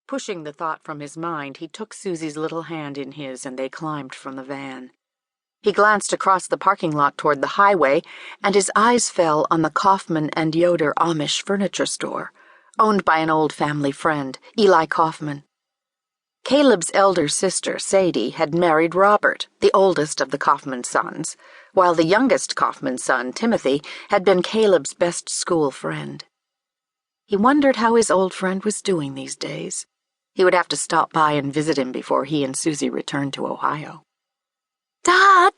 Pushing the thought from his mind, he took Susie's little hand in his and they climbed from the van. He glanced across the parking lot toward the highway, and his eyes fell on the Kaufman and Yoder Amish furniture store, owned by an old family friend, Eli Kaufman. Caleb's elder sister, Sadie, had married Robert, the oldest of the Kaufman sons, while the youngest Kaufman son, Timothy, had been Caleb's best school friend. He wondered how his old friend was doing these days. He would have to stop by and visit him before he and Susie returned to Ohio. "Dad!"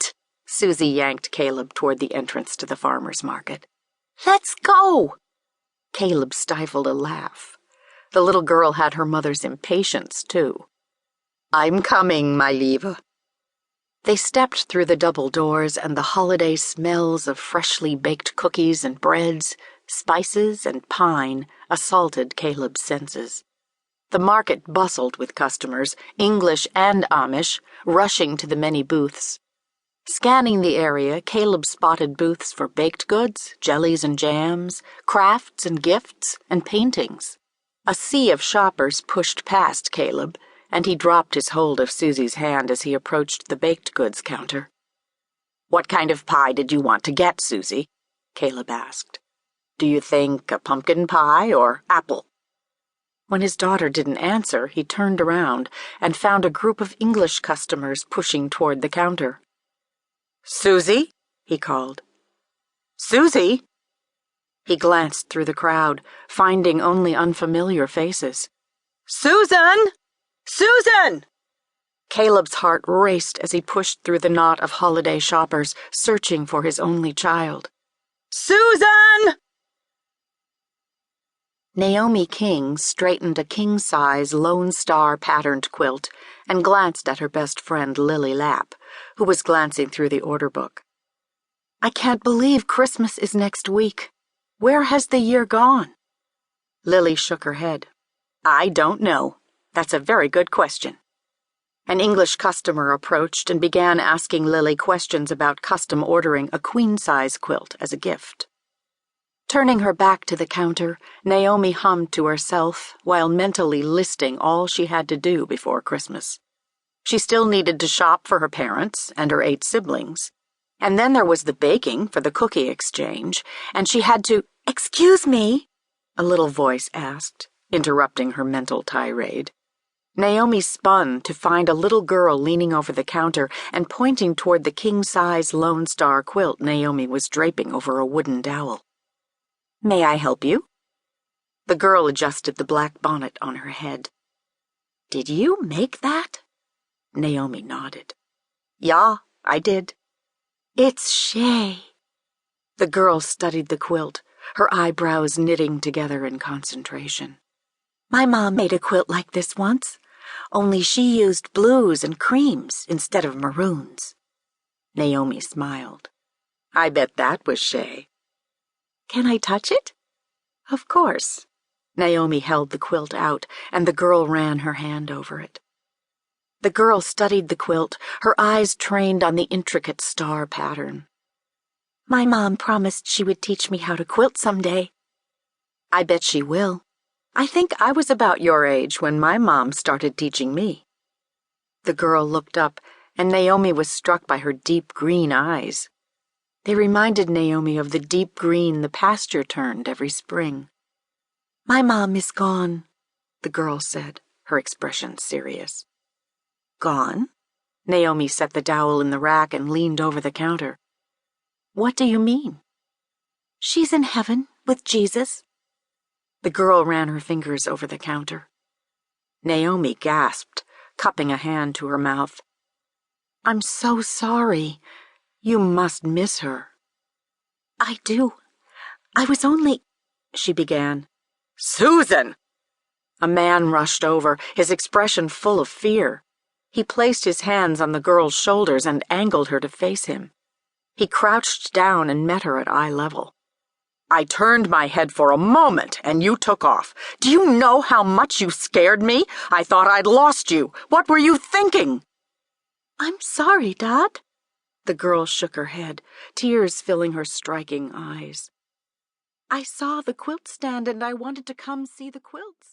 Susie yanked Caleb toward the entrance to the farmer's market. "Let's go!" Caleb stifled a laugh. The little girl had her mother's impatience, too. "I'm coming, my liebe." They stepped through the double doors, and the holiday smells of freshly baked cookies and breads, spices and pine assaulted Caleb's senses. The market bustled with customers, English and Amish, rushing to the many booths. Scanning the area, Caleb spotted booths for baked goods, jellies and jams, crafts and gifts, and paintings. A sea of shoppers pushed past Caleb, and he dropped his hold of Susie's hand as he approached the baked goods counter. "What kind of pie did you want to get, Susie?" Caleb asked. "Do you think a pumpkin pie or apple?" When his daughter didn't answer, he turned around and found a group of English customers pushing toward the counter. "Susie?" he called. "Susie?" He glanced through the crowd, finding only unfamiliar faces. "Susan! Susan!" Caleb's heart raced as he pushed through the knot of holiday shoppers, searching for his only child. "Susan!" Naomi King straightened a king-size Lone Star patterned quilt and glanced at her best friend Lily Lapp, who was glancing through the order book. "I can't believe Christmas is next week. Where has the year gone?" Lily shook her head. "I don't know. That's a very good question." An English customer approached and began asking Lily questions about custom ordering a queen-size quilt as a gift. Turning her back to the counter, Naomi hummed to herself while mentally listing all she had to do before Christmas. She still needed to shop for her parents and her 8 siblings. And then there was the baking for the cookie exchange, and she had to— "Excuse me?" a little voice asked, interrupting her mental tirade. Naomi spun to find a little girl leaning over the counter and pointing toward the king-size Lone Star quilt Naomi was draping over a wooden dowel. "May I help you?" The girl adjusted the black bonnet on her head. "Did you make that?" Naomi nodded. "Ja, I did." "It's Shay." The girl studied the quilt, her eyebrows knitting together in concentration. "My mom made a quilt like this once, only she used blues and creams instead of maroons." Naomi smiled. "I bet that was Shay." "Can I touch it?" "Of course." Naomi held the quilt out, and the girl ran her hand over it. The girl studied the quilt, her eyes trained on the intricate star pattern. "My mom promised she would teach me how to quilt someday." "I bet she will. I think I was about your age when my mom started teaching me." The girl looked up, and Naomi was struck by her deep green eyes. They reminded Naomi of the deep green the pasture turned every spring. "My mom is gone," the girl said, her expression serious. "Gone?" Naomi set the dowel in the rack and leaned over the counter. "What do you mean?" "She's in heaven with Jesus." The girl ran her fingers over the counter. Naomi gasped, cupping a hand to her mouth. "I'm so sorry. You must miss her." "I do. I was only—" she began. "Susan!" A man rushed over, his expression full of fear. He placed his hands on the girl's shoulders and angled her to face him. He crouched down and met her at eye level. "I turned my head for a moment, and you took off. Do you know how much you scared me? I thought I'd lost you. What were you thinking?" "I'm sorry, Dad." The girl shook her head, tears filling her striking eyes. "I saw the quilt stand and I wanted to come see the quilts."